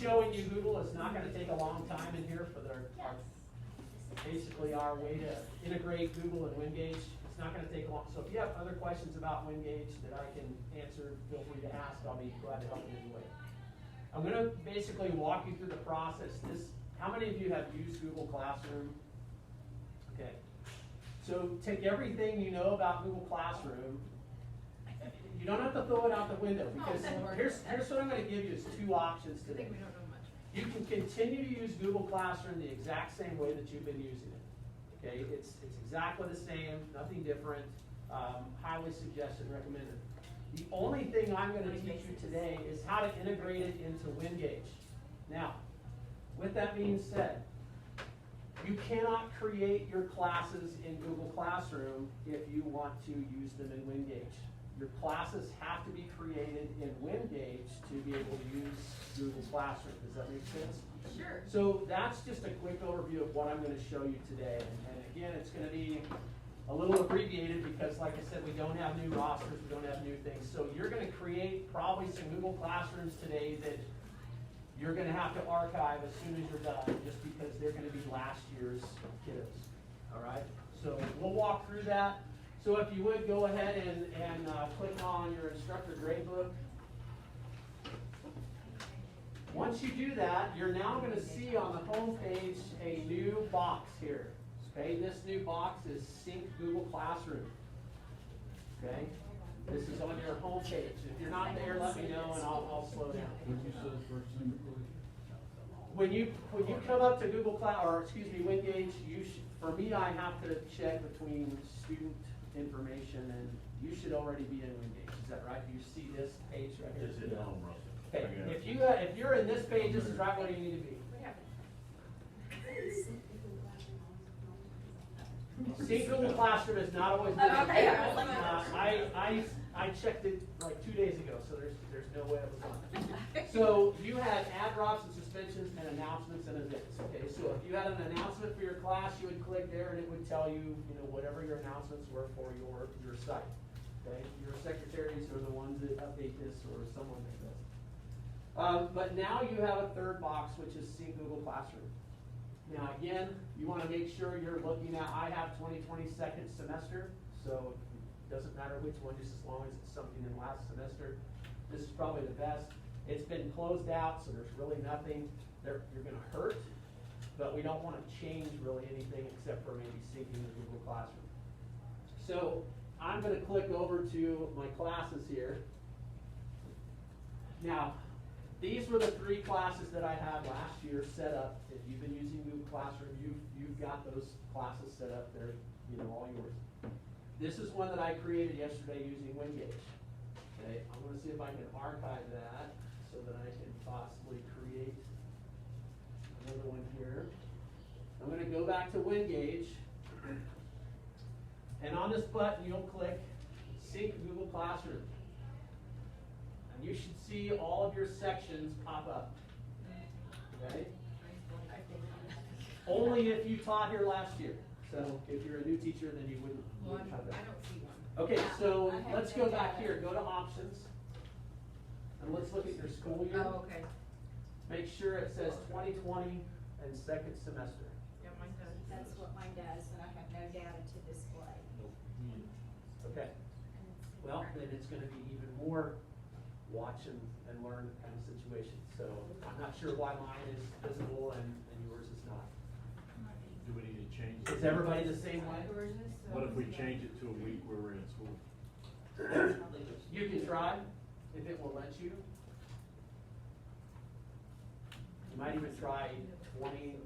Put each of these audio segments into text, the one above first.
showing you Google. It's not going to take a long time in here for basically our way to integrate Google and Wengage. It's not going to take long. So if you have other questions about Wengage that I can answer, feel free to ask. I'll be glad to help in any way. I'm going to basically walk you through the process. How many of you have used Google Classroom? Okay. So take everything you know about Google Classroom. You don't have to throw it out the window, because here's what I'm going to give you is two options today. You can continue to use Google Classroom the exact same way that you've been using it. Okay, it's exactly the same, nothing different. Highly suggested, recommended. The only thing I'm going to teach you today is how to integrate it into Wengage. Now, with that being said, you cannot create your classes in Google Classroom if you want to use them in Wengage. Your classes have to be created in Wengage to be able to use Google Classroom. Does that make sense? Sure. So that's just a quick overview of what I'm going to show you today. And again, it's going to be a little abbreviated because, like I said, we don't have new rosters, we don't have new things. So you're going to create probably some Google Classrooms today that you're going to have to archive as soon as you're done, just because they're going to be last year's kiddos. All right? So we'll walk through that. So if you would, go ahead and click on your instructor gradebook. Once you do that, you're now going to see on the home page a new box here. Okay, this new box is Sync Google Classroom. Okay, this is on your home page. If you're not there, let me know and I'll slow down. When you come up to Google Wengage, for me, I have to check between student information, and you should already be in Wengage. Is that right? Do you see this page right here? Just hit home, Russell. Okay. If you're in this page, this is right where you need to be. See, Google Classroom is not always good. I checked it like 2 days ago, so there's no way it was on. So you had add drops and suspensions and announcements and events. Okay, so if you had an announcement for your class, you would click there and it would tell you, whatever your announcements were for your site. Okay, your secretaries are the ones that update this, or someone that does. But now you have a third box, which is Sync Google Classroom. Now again, you want to make sure you're looking at, I have 2020 second semester, so it doesn't matter which one, just as long as it's something in last semester. This is probably the best. It's been closed out, so there's really nothing there you're going to hurt, but we don't want to change really anything except for maybe syncing the Google Classroom. So I'm going to click over to my classes here. Now, these were the 3 classes that I had last year set up. If you've been using Google Classroom, you've got those classes set up. They're all yours. This is one that I created yesterday using Wengage. Okay, I'm going to see if I can archive that so that I can possibly create another one here. I'm going to go back to Wengage, and on this button you'll click Sync Google Classroom. You should see all of your sections pop up. Okay? Only if you taught here last year. So if you're a new teacher, then you wouldn't have that. I don't see one. Okay, so let's go back here. Go to options. And let's look at your school year. Oh, okay. Make sure it says 2020 and second semester. Yeah, mine does. That's what mine does, and I have no data to display. Okay. Well, then it's going to be even more watch and learn kind of situation. So I'm not sure why mine is visible and yours is not. Do we need to change it? Is everybody the same way? What if we change it to a week where we're in school? You can try, if it will let you. You might even try 20. You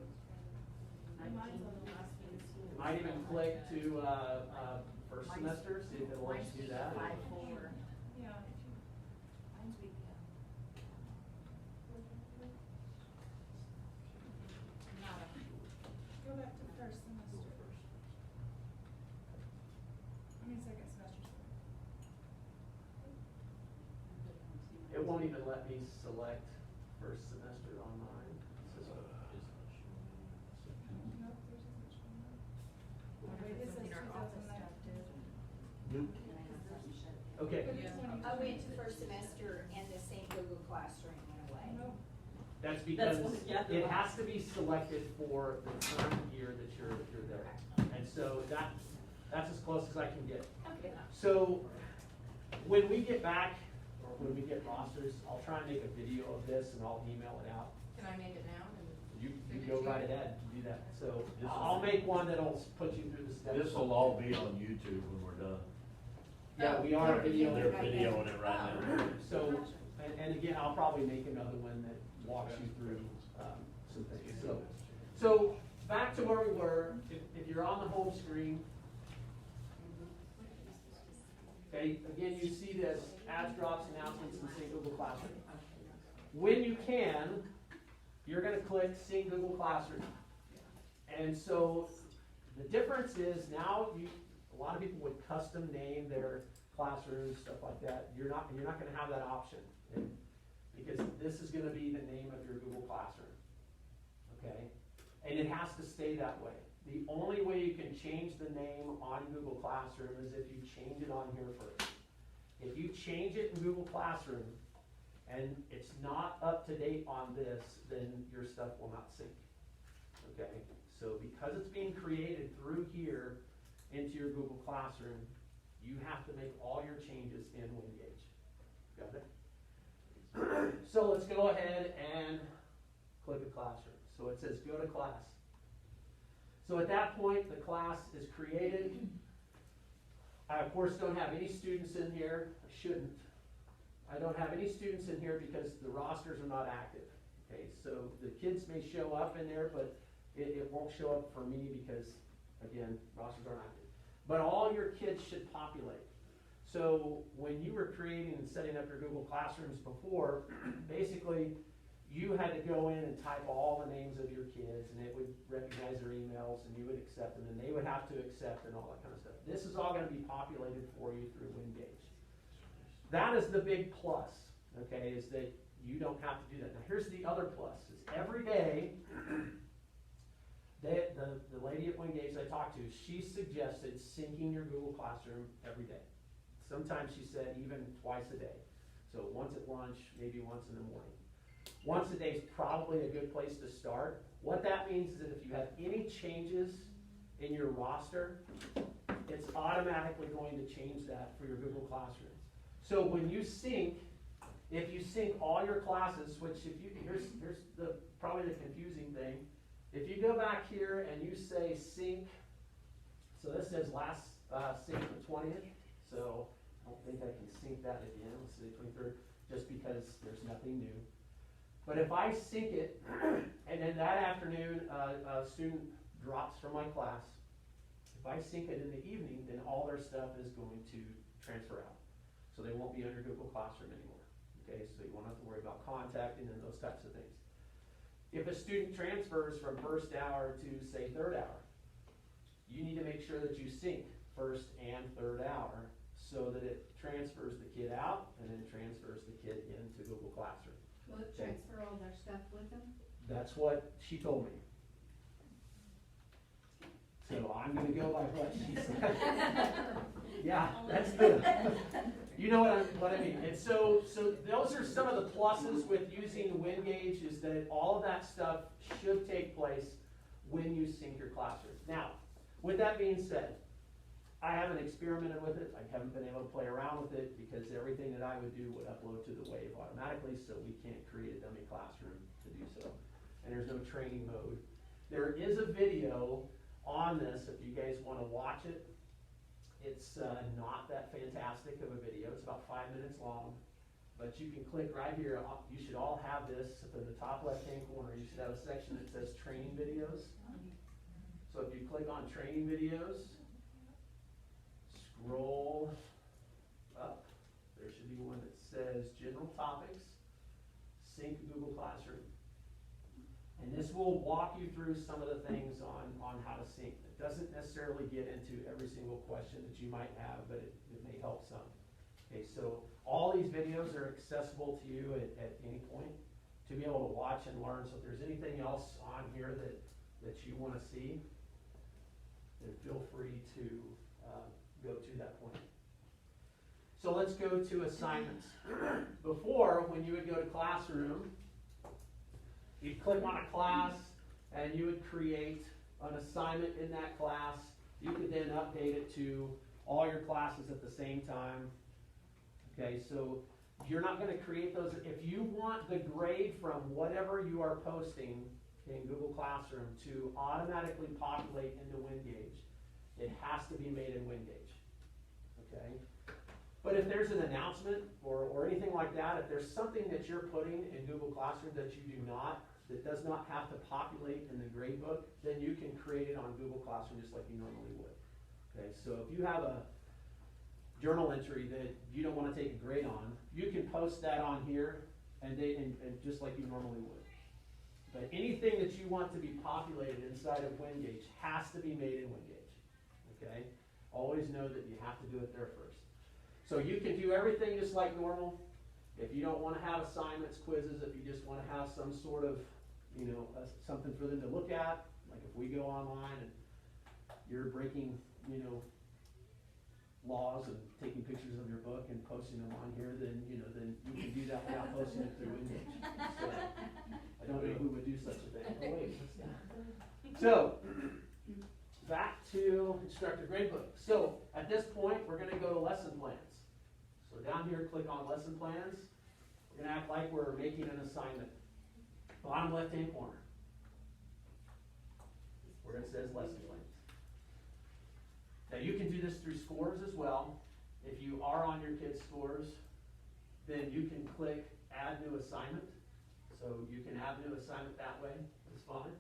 might even click to first semester, see if it'll let you do that. Go back to first semester. I mean second semester. It won't even let me select first semester on mine. It says, Nope, there's just wait, this is 2009. okay, I went to first semester and the same Google Classroom went away. Nope. That's because yeah. it has to be selected for the current year that you're there. And so that's as close as I can get. Okay. So when we get back, or when we get rosters, I'll try and make a video of this and I'll email it out. Can I make it now? You go right ahead and do that. So I'll make one that'll put you through the steps. This will all be on YouTube when we're done. Yeah, we are They're videoing. videoing it right now. So, and again, I'll probably make another one that walks you through some things. So back to where we were, if you're on the home screen, okay, again, you see this ads, drops, announcements, and Sync Google Classroom. When you can, you're going to click Sync Google Classroom. And so the difference is now a lot of people would custom name their classrooms, stuff like that. You're not going to have that option, because this is going to be the name of your Google Classroom. Okay? And it has to stay that way. The only way you can change the name on Google Classroom is if you change it on here first. If you change it in Google Classroom and it's not up to date on this, then your stuff will not sync. Okay? So because it's being created through here into your Google Classroom, you have to make all your changes in Wengage. Got it? So let's go ahead and click a classroom. So it says go to class. So at that point, the class is created. I, of course, don't have any students in here. I shouldn't. I don't have any students in here because the rosters are not active. Okay, so the kids may show up in there, but it won't show up for me because, again, rosters aren't active. But all your kids should populate. So when you were creating and setting up your Google Classrooms before, basically, you had to go in and type all the names of your kids, and it would recognize their emails, and you would accept them, and they would have to accept, and all that kind of stuff. This is all going to be populated for you through Wengage. That is the big plus, okay, is that you don't have to do that. Now, here's the other plus, is every day, the lady at Wengage I talked to, she suggested syncing your Google Classroom every day. Sometimes she said even twice a day. So once at lunch, maybe once in the morning. Once a day is probably a good place to start. What that means is that if you have any changes in your roster, it's automatically going to change that for your Google Classrooms. So when you sync, if you sync all your classes, which if you, here's probably the confusing thing. If you go back here and you say sync, so this says last sync the 20th, so I don't think I can sync that again. Let's say 23rd, just because there's nothing new. But if I sync it, and then that afternoon a student drops from my class, if I sync it in the evening, then all their stuff is going to transfer out. So they won't be under Google Classroom anymore. Okay, so you won't have to worry about contacting and those types of things. If a student transfers from first hour to, say, third hour, you need to make sure that you sync first and third hour so that it transfers the kid out and then transfers the kid into Google Classroom. Will it transfer all their stuff with them? That's what she told me. So I'm gonna go by what she said. Yeah, that's good. You know what I mean. And so those are some of the pluses with using Wengage, is that all of that stuff should take place when you sync your classroom. Now, with that being said, I haven't experimented with it. I haven't been able to play around with it because everything that I would do would upload to the Wave automatically, so we can't create a dummy classroom to do so. And there's no training mode. There is a video on this if you guys want to watch it. It's not that fantastic of a video. It's about 5 minutes long. But you can click right here. You should all have this up in the top left-hand corner. You should have a section that says training videos. So if you click on training videos, scroll up. There should be one that says general topics, sync Google Classroom. And this will walk you through some of the things on how to sync. It doesn't necessarily get into every single question that you might have, but it may help some. Okay, so all these videos are accessible to you at any point to be able to watch and learn. So if there's anything else on here that you want to see, then feel free to go to that point. So let's go to assignments. Before, when you would go to classroom, You'd click on a class and you would create an assignment in that class. You could then update it to all your classes at the same time. Okay, so you're not gonna create those. If you want the grade from whatever you are posting in Google Classroom to automatically populate into Wengage, it has to be made in Wengage. Okay? But if there's an announcement or anything like that, if there's something that you're putting in Google Classroom that you do not, that does not have to populate in the grade book, then you can create it on Google Classroom just like you normally would. Okay, so if you have a journal entry that you don't want to take a grade on, you can post that on here and just like you normally would. But anything that you want to be populated inside of Wengage has to be made in Wengage. Okay? Always know that you have to do it there first. So you can do everything just like normal. If you don't want to have assignments, quizzes, if you just want to have some sort of, something for them to look at, like if we go online and you're breaking, laws and taking pictures of your book and posting them on here, then you can do that without posting it through Wengage. So, I don't know who would do such a thing. Oh, wait, what's that? So, back to instructor gradebook. So, at this point, we're going to go to lesson plans. So down here, click on lesson plans. We're going to act like we're making an assignment. Bottom left-hand corner, where it says lesson plans. Now you can do this through scores as well. If you are on your kids' scores, then you can click add new assignment. So you can add new assignment that way. It's fine.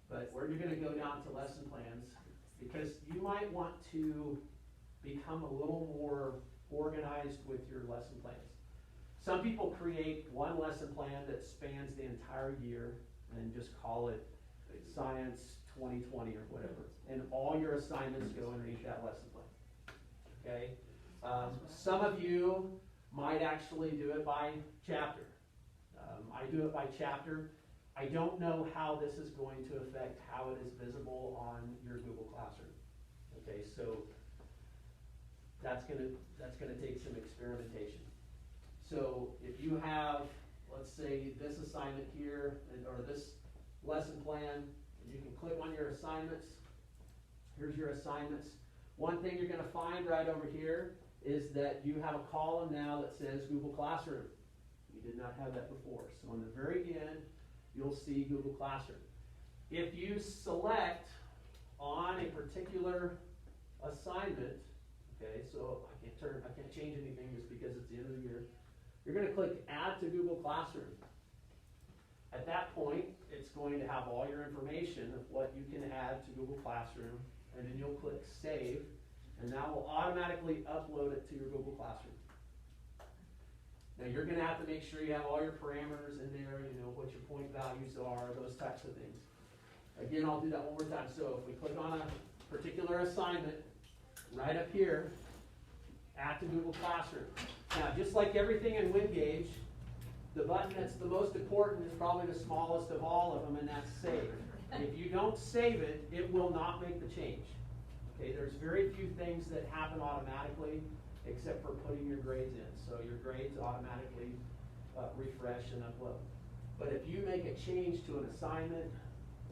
But where you're going to go down to lesson plans, because you might want to become a little more organized with your lesson plans. Some people create one lesson plan that spans the entire year and just call it Science 2020 or whatever. And all your assignments go underneath that lesson plan. Okay? Some of you might actually do it by chapter. I do it by chapter. I don't know how this is going to affect how it is visible on your Google Classroom. Okay, so that's gonna take some experimentation. So if you have, let's say, this assignment here, or this lesson plan, you can click on your assignments. Here's your assignments. One thing you're gonna find right over here is that you have a column now that says Google Classroom. You did not have that before. So on the very end, you'll see Google Classroom. If you select on a particular assignment, okay, so I can't change anything just because it's the end of the year. You're going to click Add to Google Classroom. At that point, it's going to have all your information of what you can add to Google Classroom, and then you'll click Save, and that will automatically upload it to your Google Classroom. Now you're going to have to make sure you have all your parameters in there, what your point values are, those types of things. Again, I'll do that one more time. So if we click on a particular assignment, right up here, Add to Google Classroom. Now, just like everything in Wengage, the button that's the most important is probably the smallest of all of them, and that's Save. If you don't save it, it will not make the change. Okay, there's very few things that happen automatically except for putting your grades in. So your grades automatically refresh and upload. But if you make a change to an assignment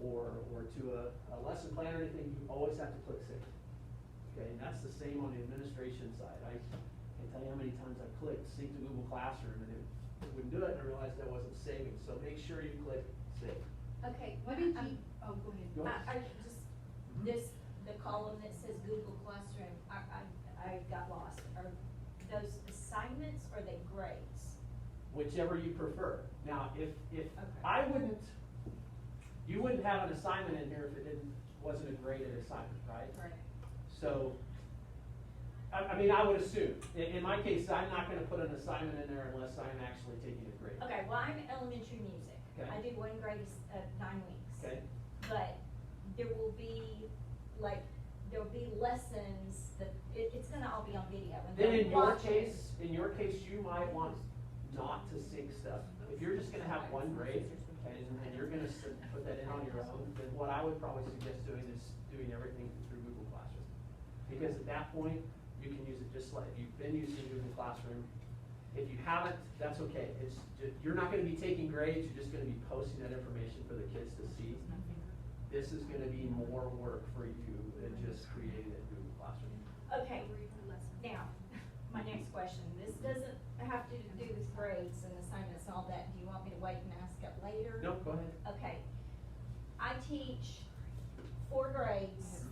or to a lesson plan or anything, you always have to click Save. Okay, and that's the same on the administration side. I can't tell you how many times I clicked Sync to Google Classroom and it wouldn't do it, and I realized I wasn't saving. So make sure you click Save. Okay. What did you, oh, go ahead. Go ahead. I just, the column that says Google Classroom, I got lost. Are those assignments or they grades? Whichever you prefer. Now, if Okay. you wouldn't have an assignment in here if it wasn't a graded assignment, right? Right. So, I would assume. In my case, I'm not going to put an assignment in there unless I'm actually taking a grade. Okay, well, I'm elementary music. Okay. I do one grade 9 weeks. Okay. But there will be lessons that it's gonna all be on video. And Then they'll in your watch it. case, you might want not to sync stuff. If you're just going to have one grade and you're going to put that in on your own, then what I would probably suggest doing is doing everything through Google Classroom. Because at that point, you can use it just like you've been using Google Classroom. If you haven't, that's okay. You're not gonna be taking grades, you're just gonna be posting that information for the kids to see. This is gonna be more work for you than just creating a Google Classroom. Okay, now, my next question, this doesn't have to do with grades and assignments and all that, do you want me to wait and ask it later? No, go ahead. Okay, I teach 4 grades,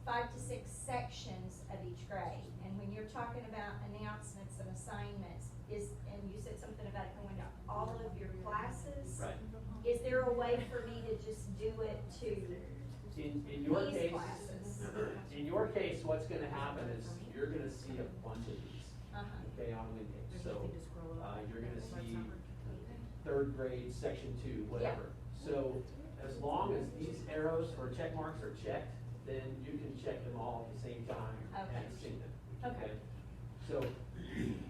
5 to 6 sections of each grade, and when you're talking about announcements and assignments, and you said something about it going to all of your classes? Right. Is there a way for me to just do it to In your these case, classes? in your case, what's gonna happen is you're gonna see a bunch of these, Uh-huh. okay, on Wengage. So, you're gonna see 3rd grade, section 2, whatever. So, as long as these arrows or check marks are checked, then you can check them all at the same time Okay. and sync them. Okay. So,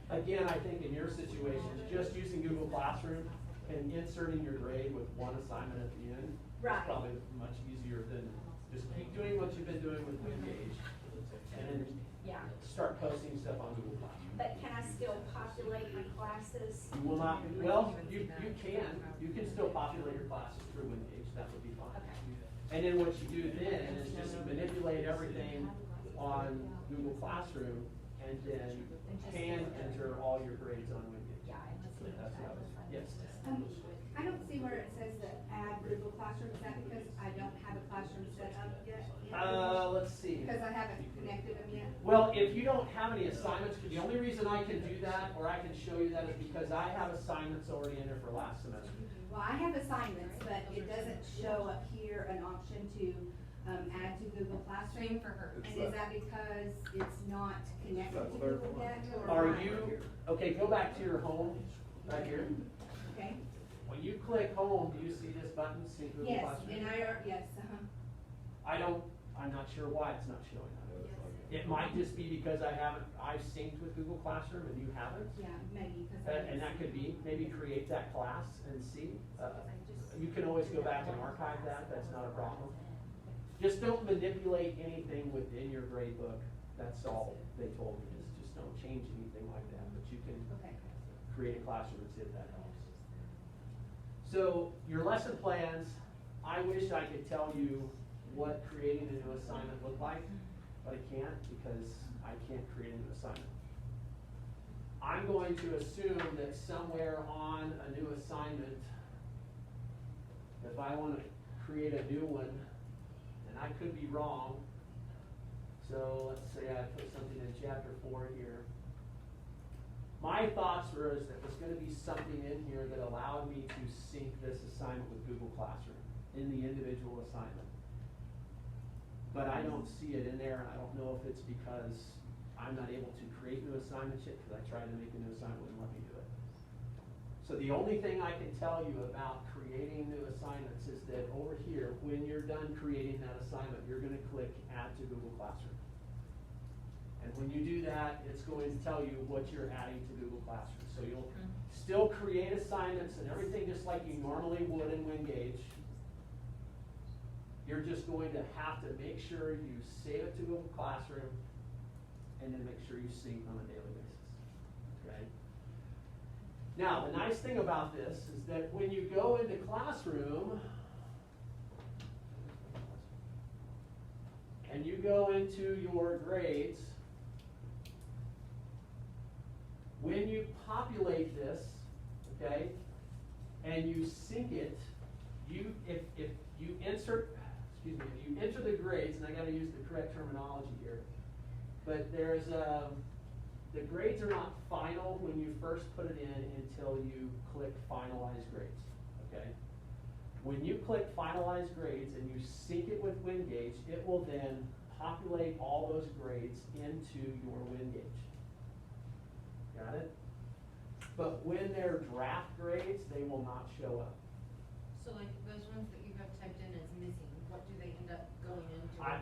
again, I think in your situation, just using Google Classroom and inserting your grade with one assignment at the end Right. is probably much easier than just keep doing what you've been doing with Wengage and then Yeah, start posting stuff on Google Classroom. but can I still populate my classes? You will not, well, you can still populate your classes through Wengage, that would be fine. Okay. And then what you do then is just manipulate everything on Google Classroom and then hand enter all your grades on Wengage. Yeah, I just. That's what I was, yes. I don't see where it says that add Google Classroom, is that because I don't have a classroom set up yet? Let's see. Because I haven't connected them yet? Well, if you don't have any assignments, the only reason I can do that, or I can show you that, is because I have assignments already in there for last semester. Well, I have assignments, but it doesn't show up here an option to, add to Google Classroom. for her. And is that because it's not connected to third Google one. yet? or Are not? you, okay, go back to your home, right here. Okay, When you click home, do you see this button, Sync Google yes, Classroom? and yes, I'm not sure why it's not showing up. It might just be because I've synced with Google Classroom and you haven't. yeah, maybe, because. And that could be, maybe create that class and see. You can always go back and archive that, that's not a problem. Just don't manipulate anything within your grade book, that's all they told me, is just don't change anything like that, but you can Okay. create a classroom and see if that helps. So, your lesson plans, I wish I could tell you what creating a new assignment looked like, but I can't because I can't create a new assignment. I'm going to assume that somewhere on a new assignment, if I want to create a new one, and I could be wrong, so let's say I put something in chapter 4 here. My thoughts were is that there's going to be something in here that allowed me to sync this assignment with Google Classroom in the individual assignment. But I don't see it in there, and I don't know if it's because I'm not able to create new assignments yet, because I tried to make a new assignment and let me do it. So the only thing I can tell you about creating new assignments is that over here, when you're done creating that assignment, you're gonna click Add to Google Classroom. And when you do that, it's going to tell you what you're adding to Google Classroom. So you'll still create assignments and everything just like you normally would in Wengage. You're just going to have to make sure you save it to Google Classroom and then make sure you sync on a daily basis, okay? Now, the nice thing about this is that when you go into Classroom and you go into your grades, when you populate this, okay, and you sync it, if you enter the grades, and I gotta use the correct terminology here, but there's the grades are not final when you first put it in until you click Finalize Grades, okay? When you click Finalize Grades and you sync it with Wengage, it will then populate all those grades into your Wengage. Got it? But when they're draft grades, they will not show up. So like those ones that you have typed in as missing, what do they end up going into I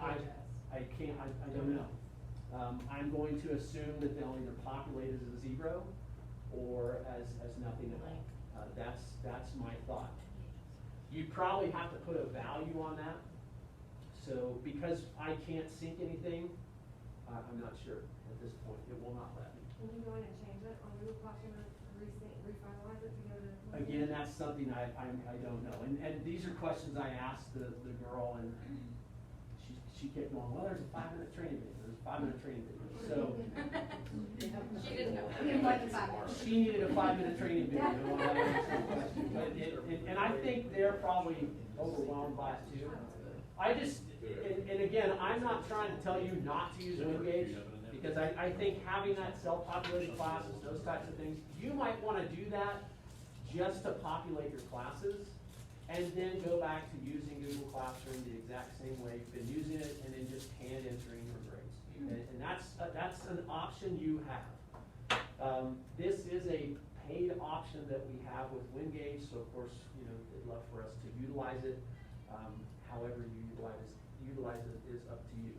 don't know. I'm going to assume that they'll either populate as a zero or as nothing at all. That's my thought. You probably have to put a value on that. So because I can't sync anything, I'm not sure at this point. It will not let me. Can you go in and change it? it on Google Classroom and refinalize it to go to? Again, that's something I don't know, and these are questions I asked the girl, and she kept going, well, there's a 5-minute training video, there's a 5-minute training video, so. She didn't know. We didn't want the 5 minutes. She needed a 5-minute training video on how to answer the question, but and I think they're probably overwhelmed by it too. I just, and again, I'm not trying to tell you not to use Wengage, because I think having that self-populated classes, those types of things, you might wanna do that just to populate your classes, and then go back to using Google Classroom the exact same way you've been using it, and then just hand entering your grades. And that's an option you have. This is a paid option that we have with Wengage, so of course, you know, they'd love for us to utilize it. However you utilize it is up to you.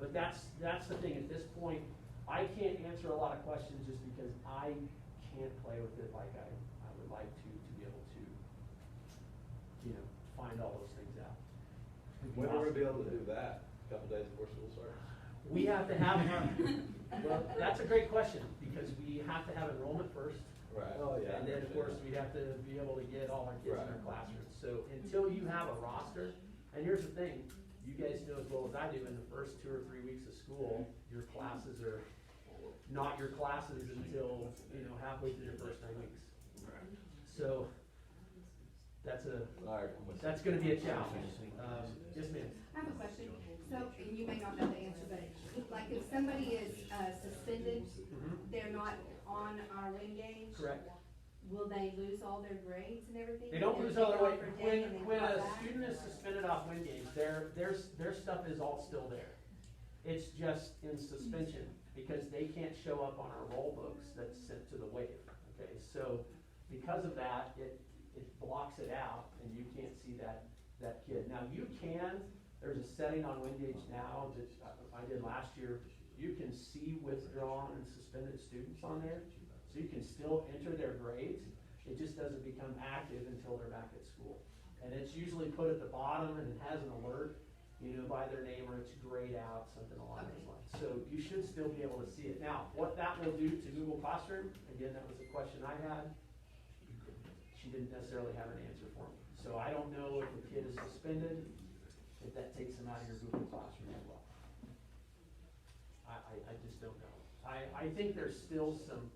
But that's the thing, at this point, I can't answer a lot of questions just because I can't play with it like I would like to be able to, you know, find all those things out. When are we gonna be able to do that? A couple days before school starts? We have to have, well, that's a great question, because we have to have enrollment first. Right. Oh, yeah. And then, of course, we have to be able to get all our kids in our classrooms. So until you have a roster, and here's the thing, you guys know as well as I do, in the first 2 or 3 weeks of school, your classes are not your classes until, you know, halfway through your first 9 weeks. So that's gonna be a challenge. Yes, ma'am. I have a question. So, and you may not know the answer, but like if somebody is suspended, they're not on our Wengage, Correct. will they lose all their grades and everything? They don't If lose they all their go way. for a day and then When come a back? student is suspended off Wengage, their stuff is all still there. It's just in suspension because they can't show up on our roll books that's sent to the wave. Okay, so because of that, it blocks it out and you can't see that kid. Now you can, there's a setting on Wengage now that I did last year. You can see withdrawn and suspended students on there. So you can still enter their grades. It just doesn't become active until they're back at school. And it's usually put at the bottom and it has an alert, you know, by their name, or it's grayed out, something along those lines. So you should still be able to see it. Now, what that will do to Google Classroom, again, that was a question I had. She didn't necessarily have an answer for me. So I don't know if the kid is suspended, if that takes them out of your Google Classroom as well. I just don't know. I think there's still some,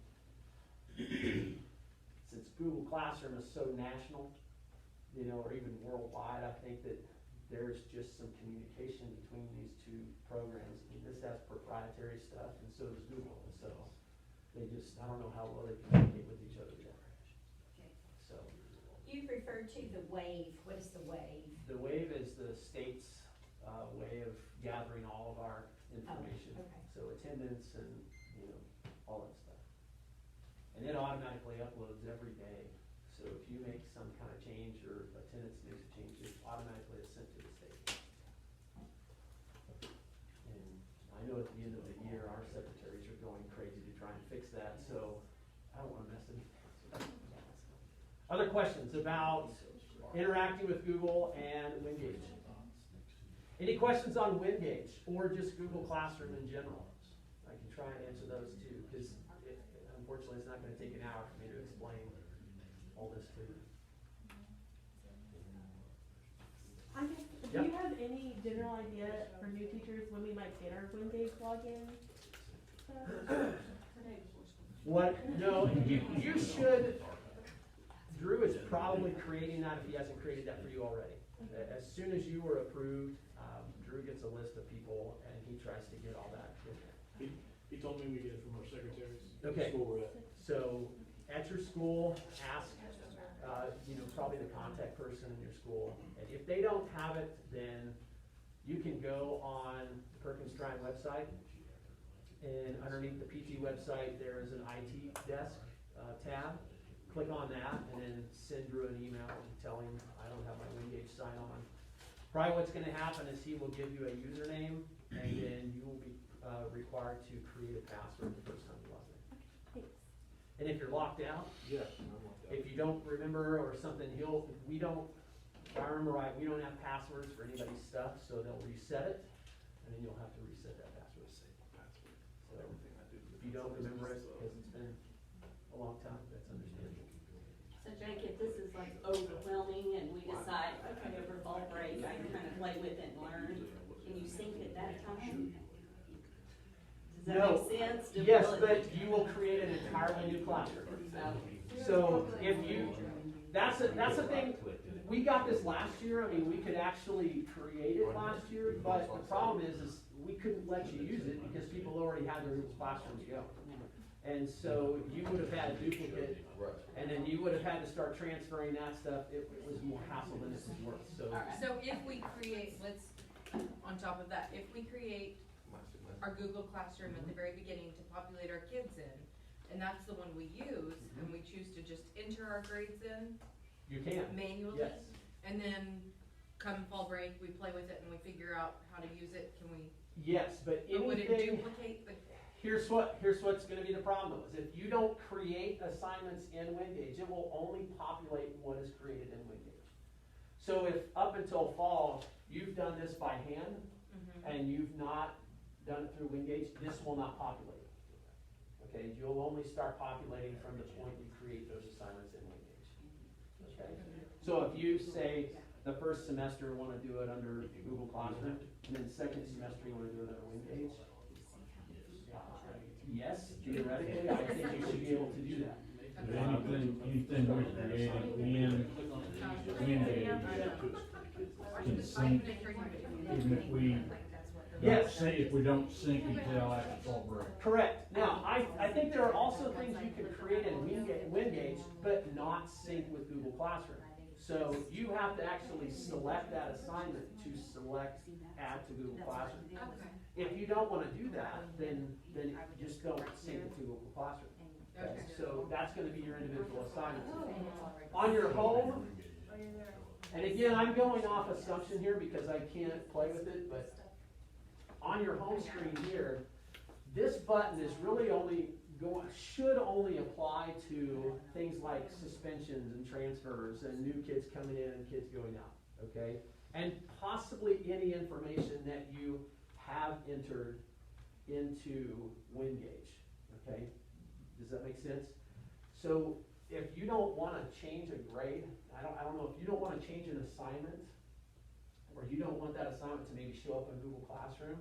since Google Classroom is so national, you know, or even worldwide, I think that there's just some communication between these two programs. I mean, this has proprietary stuff, and so does Google, and so they just, I don't know how well they communicate with each other yet. So. You've referred to the WAVE. What is the WAVE? The WAVE is the state's way of gathering all of our information. Oh, okay. So attendance and, you know, all that stuff. And it automatically uploads every day. So if you make some kind of change or attendance makes a change, it automatically is sent to the state. And I know at the end of the year, our secretaries are going crazy to try and fix that, so I don't wanna mess anything up. Other questions about interacting with Google and Wengage? Any questions on Wengage or just Google Classroom in general? I can try and answer those too, because unfortunately it's not gonna take an hour for me to explain all this to you. I guess, do you have any general idea for new teachers when we might get our Wengage login? What, no, you should, Drew is probably creating that if he hasn't created that for you already. As soon as you were approved, Drew gets a list of people and he tries to get all that in there. He told me we get it from our secretaries. Okay. School we're at. So at your school, ask, you know, probably the contact person in your school. And if they don't have it, then you can go on the Perkins Trine website. And underneath the PT website, there is an IT desk tab. Click on that and then send Drew an email and tell him, I don't have my Wengage sign on. Probably what's gonna happen is he will give you a username and then you will be required to create a password the first time you log in. Thanks. And if you're locked out, Yeah. I'm locked out. if you don't remember or something, if I remember right, we don't have passwords for anybody's stuff, so they'll reset it, and then you'll have to reset that password. So, Everything I do. if you don't remember it, because it's been a long time, that's understandable. So Jake, if this is like overwhelming and we decide, okay, over fall break, I can kind of play with it and learn, can you sync at that time? Does that No. make sense? Yes, but you will create an entirely new classroom. So if you, that's the thing, we got this last year, I mean, we could actually create it last year, but the problem is we couldn't let you use it because people already had their Google Classrooms go. And so you would have had a duplicate, and then you would have had to start transferring that stuff, it was more hassle than it was worth, so. So if we create, on top of that, if we create our Google Classroom at the very beginning to populate our kids in, and that's the one we use, and we choose to just enter our grades in You can, manually, yes. and then come fall break, we play with it and we figure out how to use it, can we? Yes, but Would it anything, duplicate the? here's what's gonna be the problem though, is if you don't create assignments in Wengage, it will only populate what is created in Wengage. So if up until fall, you've done this by hand, and you've not done it through Wengage, this will not populate. Okay, you'll only start populating from the point you create those assignments in Wengage. Okay, so if you say the first semester wanna do it under Google Classroom, and then second semester you wanna do it under Wengage, yes, theoretically, I think you should be able to do that. Anything we're creating in Wengage can sync, even if we Yes. if we don't sync until after fall break. Correct. Now, I think there are also things you can create in Wengage, but not sync with Google Classroom. So you have to actually select that assignment to select add to Google Classroom. If you don't wanna do that, then just don't sync it to Google Classroom. Okay, so that's gonna be your individual assignment. On your home, and again, I'm going off assumption here because I can't play with it, but on your home screen here, this button is really should only apply to things like suspensions and transfers and new kids coming in and kids going out, okay? And possibly any information that you have entered into Wengage, okay? Does that make sense? So if you don't wanna change a grade, I don't know, if you don't wanna change an assignment, or you don't want that assignment to maybe show up in Google Classroom,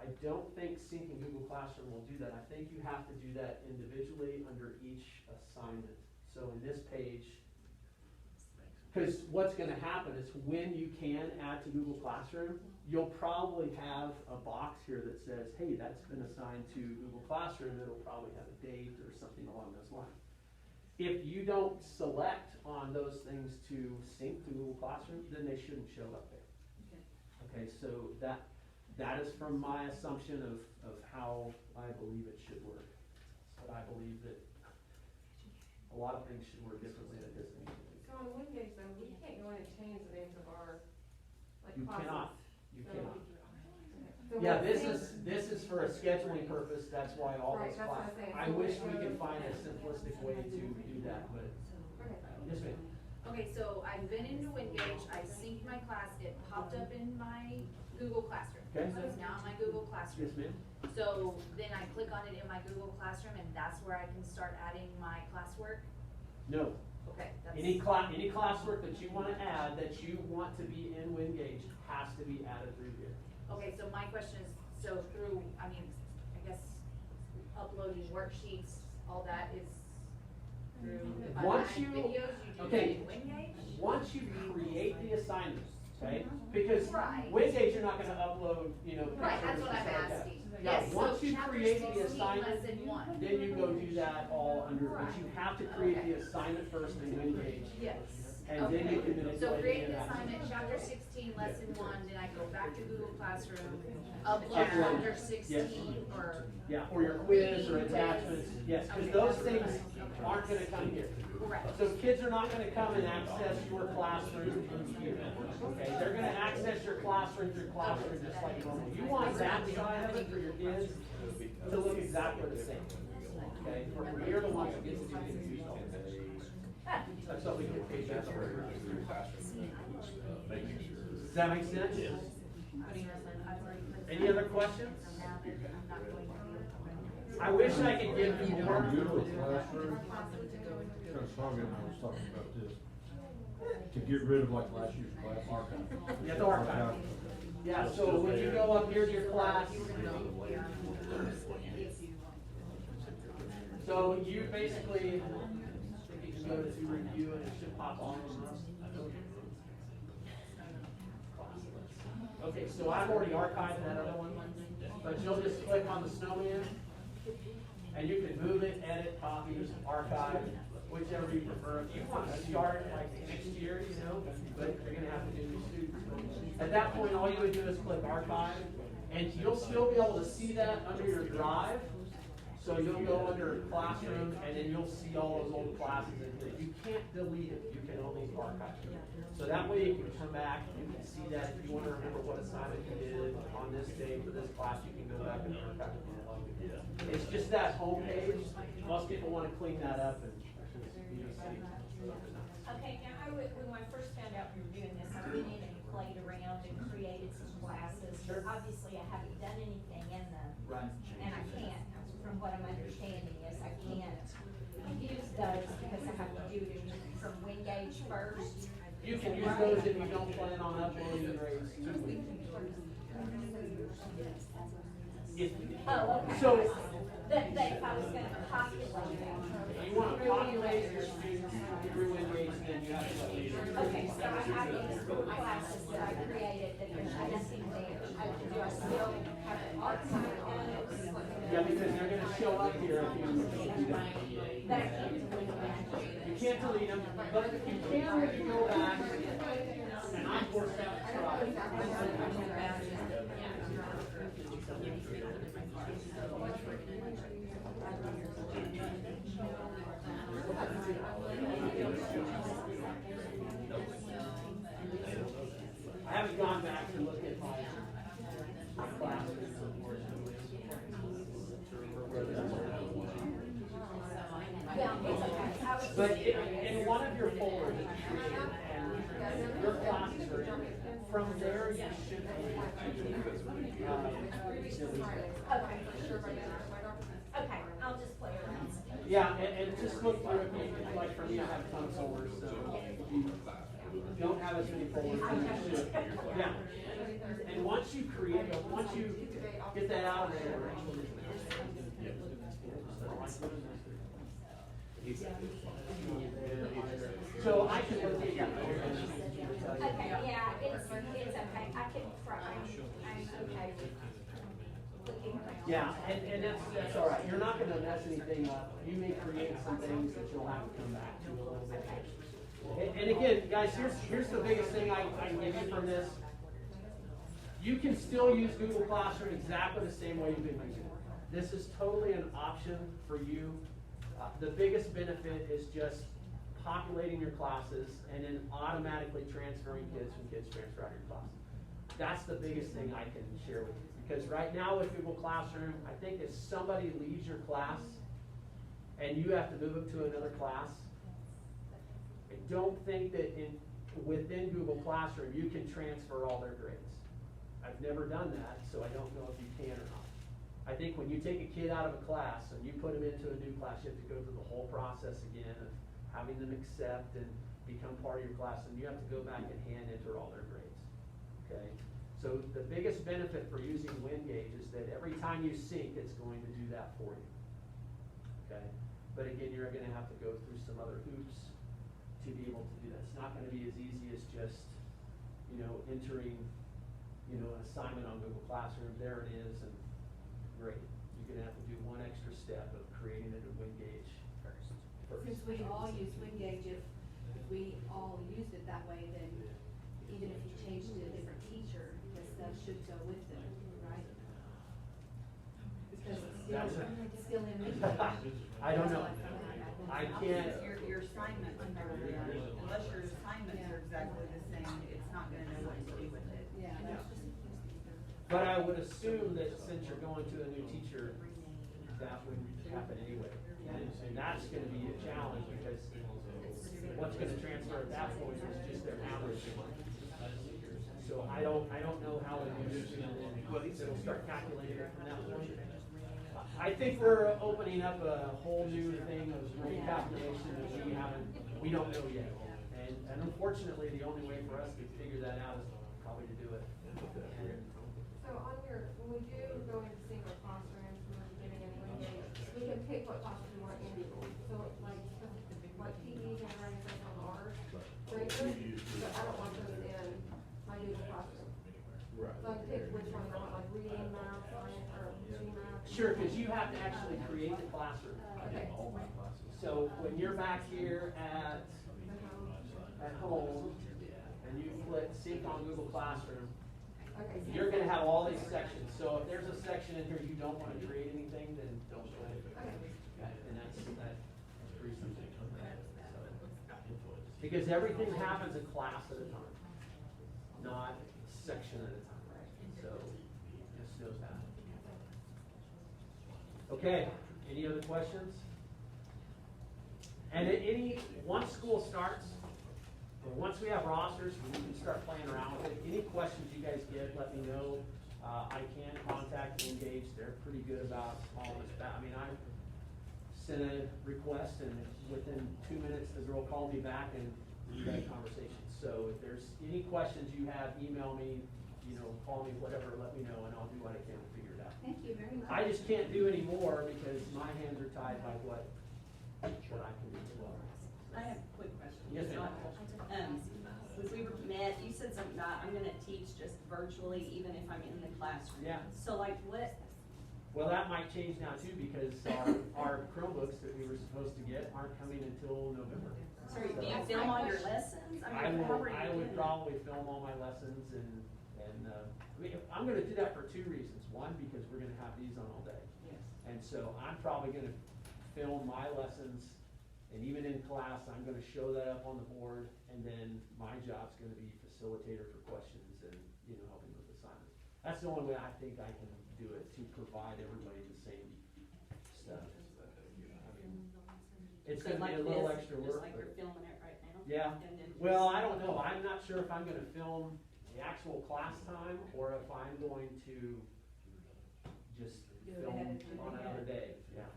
I don't think syncing Google Classroom will do that. I think you have to do that individually under each assignment. So in this page, because what's gonna happen is when you can add to Google Classroom, you'll probably have a box here that says, hey, that's been assigned to Google Classroom. It'll probably have a date or something along those lines. If you don't select on those things to sync to Google Classroom, then they shouldn't show up there. Okay, so that is from my assumption of how I believe it should work. But I believe that a lot of things should work differently than it doesn't need to. So on Wengage though, we can't go in and change the names of our, like, You classes. cannot, you So- cannot. So Yeah, we'll this is for a scheduling purpose, that's why all Right, those that's what I'm classes. saying. I So wish we we go- could find a simplistic way to do that, but, Okay. yes ma'am. Okay, so I've been into Wengage, I synced my class, it popped up in my Google Classroom. Okay. So it's now in my Google Classroom. Yes ma'am. So then I click on it in my Google Classroom and that's where I can start adding my classwork? No, Okay, that's. any classwork that you wanna add, that you want to be in Wengage, has to be added through here. Okay, so my question is, so through, I guess, uploading worksheets, all that is through, if I Once add you- videos, you do that okay. in Wengage? Once you create the assignment, okay, because Right. Wengage, you're not gonna upload, Right, that's pictures what and I'm stuff like that. asking. Yeah, Yes, once so you chapter create the 16, assignment, lesson 1. then you go do that all under, but you have to create the assignment first in Wengage. Yes. And then you can manipulate it. So create in the that. assignment, chapter 16, lesson 1, then I go back to Google Classroom, Upload. upload chapter 16, or, Yeah, or your quiz or attachments, yes, because those things aren't gonna come here. correct. So kids are not gonna come and access your classroom from here, okay? They're gonna access your classroom through classroom just like normal. You want that side of it for your kids to look exactly the same, okay? We're the ones that get to do the confused all the time. That's what we get paid for. Does that make sense? I've already put Any other questions? so now that I'm not going to be able to. I wish I could give you On more. Google Classroom, Coach Hogan and I was talking about this, to get rid of like last year's class archive. You have to archive. Yeah, so when you go up here to your class, so you basically, you can go to review and it should pop on. Okay, so I've already archived that other one, but you'll just click on the snowman, and you can move it, edit, copy, archive, whichever you prefer. If you want to start like next year, you know, but you're gonna have to do new students. At that point, all you would do is click archive, and you'll still be able to see that under your drive. So you'll go under classroom, and then you'll see all those old classes, and you can't delete it, you can only archive it. So that way you can come back, you can see that, if you want to remember what assignment you did on this day for this class, you can go back and archive it. It's just that home page, most people want to clean that up and you know, see. Okay, now when I first found out we were doing this, I went in and played around and created some classes. Sure. Obviously, I haven't done anything in them. Right. And I can't, from what I'm understanding is I can't use those because I have to do it from Wengage first. You can use those if you don't plan on uploading grades to Wengage. Oh, okay. So, That if I was gonna populate them. if you want to populate your students through Wengage, then you have to update it. Okay, so I have these four classes that I created that there's nothing there. Do I still have to archive those? Yeah, because they're gonna show up here if you do that. But I can't delete them. You can't delete them, but you can if you go back, and I'm forced out to try. I haven't gone back to look at my classes, unfortunately. Yeah, it's okay. I was just- But in one of your folders, that you created, and your classes are, from there, you should be able to, delete. Okay. Okay, I'll just play around. Yeah, and just look through it, like for me, I have tons of folders, so if you don't have as many folders as you should. Yeah. And once you create, once you get that out of there. So I can look at Okay, yeah, it's okay. I can try. I'm okay with looking around. Yeah, and that's all right. You're not gonna mess anything up. You may create some things that you'll have to come back to a little bit. And again, guys, here's the biggest thing I can give you from this. You can still use Google Classroom exactly the same way you've been using it. This is totally an option for you. The biggest benefit is just populating your classes and then automatically transferring kids from kids transfer out of your class. That's the biggest thing I can share with you. Because right now with Google Classroom, I think if somebody leaves your class and you have to move them to another class, I don't think that within Google Classroom you can transfer all their grades. I've never done that, so I don't know if you can or not. I think when you take a kid out of a class and you put them into a new class, you have to go through the whole process again of having them accept and become part of your class, and you have to go back and hand enter all their grades, okay? So the biggest benefit for using Wengage is that every time you sync, it's going to do that for you, okay? But again, you're gonna have to go through some other hoops to be able to do that. It's not gonna be as easy as just, entering, an assignment on Google Classroom, there it is, and great. You're gonna have to do one extra step of creating it in Wengage first. Since we all use Wengage, if we all used it that way, then even if you changed to a different teacher, the stuff should go with them, right? Because it's still in Wengage. I don't know. I can't. Your assignment under, unless your assignments are exactly the same, it's not gonna know what to do with it. Yeah, that's just. But I would assume that since you're going to a new teacher, that would happen anyway. And that's gonna be a challenge because what's gonna transfer at that point is just their average. So I don't know how it'll start calculating it from that point. I think we're opening up a whole new thing of recalculation that we don't know yet. And unfortunately, the only way for us to figure that out is probably to do it. So on your, when we do go into single classrooms from the beginning and Wengage, we can pick what classroom we're in. So like PE and writing things on ours, but I don't want those in my Google Classroom. Right. So I can pick which ones I want, like reading, math, science, or GMAT. Sure, because you have to actually create the classroom. Okay. So when you're back here at home and you click sync on Google Classroom, Okay. you're gonna have all these sections. So if there's a section in here you don't want to create anything, then don't put it. And that's pretty simple. Because everything happens a class at a time, not section at a time. So just know that. Okay, any other questions? And once school starts, or once we have rosters, we can start playing around with it. Any questions you guys get, let me know. I can contact Wengage. They're pretty good about all this back. I mean, I sent a request and within 2 minutes the girl called me back and we had a conversation. So if there's any questions you have, email me, call me, whatever, let me know and I'll do what I can to figure it out. Thank you very much. I just can't do any more because my hands are tied by what I can do as well. I have a quick question. Yes, ma'am. When we met, you said something about, I'm gonna teach just virtually, even if I'm in the classroom. Yeah. So like what, Well, that might change now too because our Chromebooks that we were supposed to get aren't coming until November. so do you film all your lessons? I mean, how are you would doing that? probably film all my lessons and I'm gonna do that for 2 reasons. One, because we're gonna have these on all day. Yes. And so I'm probably gonna film my lessons, and even in class, I'm gonna show that up on the board, and then my job's gonna be facilitator for questions and, helping with assignments. That's the only way I think I can do it, to provide everybody the same stuff. I mean, it's So gonna like be a little this, extra just work, like but, you're filming it right now? yeah. And then Well, I don't know. I'm not sure if I'm gonna film the actual class time, or if I'm going to just Do it film ahead of time. on another day, yeah.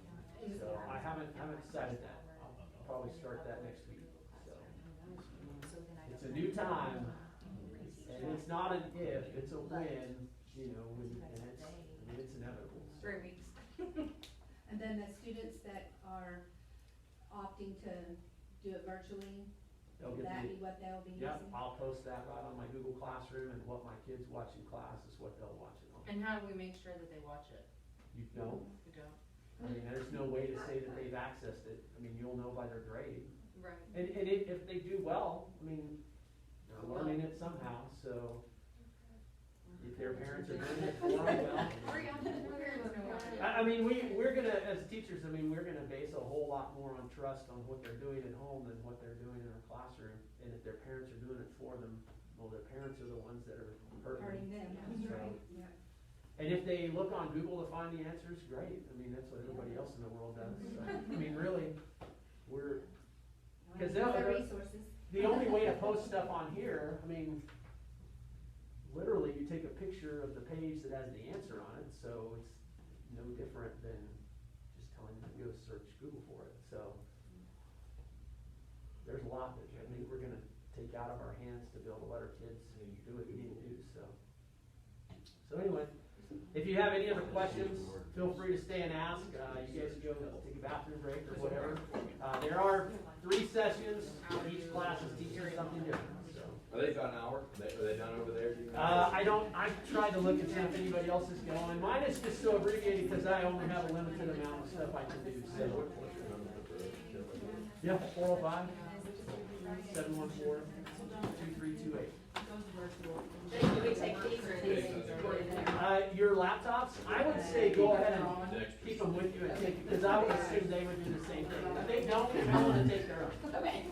So I haven't decided that. I'll probably start that next week, so. It's a new time, and it's not an if, it's a when, and it's inevitable. So. 3 weeks. And then the students that are opting to do it virtually, They'll will get that the- be what they'll be Yep, using? I'll post that right on my Google Classroom, and what my kids watch in class is what they'll watch it on. And how do we make sure that they watch it? You don't, We don't. I mean, there's no way to say that they've accessed it. I mean, you'll know by their grade. Right. And if they do well, I mean, they're learning it somehow, so if their parents are doing it for them, well. I mean, we're gonna, as teachers, I mean, we're gonna base a whole lot more on trust on what they're doing at home than what they're doing in our classroom. And if their parents are doing it for them, well, their parents are the ones that are Hurting them, that's So- right, yeah. And if they look on Google to find the answers, great. I mean, that's what everybody else in the world does. So, I mean, really, we're, because Use their resources. the only way to post stuff on here, I mean, literally, you take a picture of the page that has the answer on it, so it's no different than just telling them to go search Google for it. So there's a lot that I think we're gonna take out of our hands to be able to let our kids do what they need to do, so. So anyway, if you have any other questions, feel free to stay and ask. You guys can go take a bathroom break or whatever. There are 3 sessions, each class is teaching something different, so. Are they about an hour? Are they done over there? Do you know? I've tried to look and see if anybody else is going. Mine is just so abbreviated because I only have a limited amount of stuff I can do, so. Yeah, 405, 714, 2328. Do we take these or these? Your laptops, I would say go ahead and keep them with you and take, because I would assume they would do the same thing. If they don't, tell them to take their own. Okay.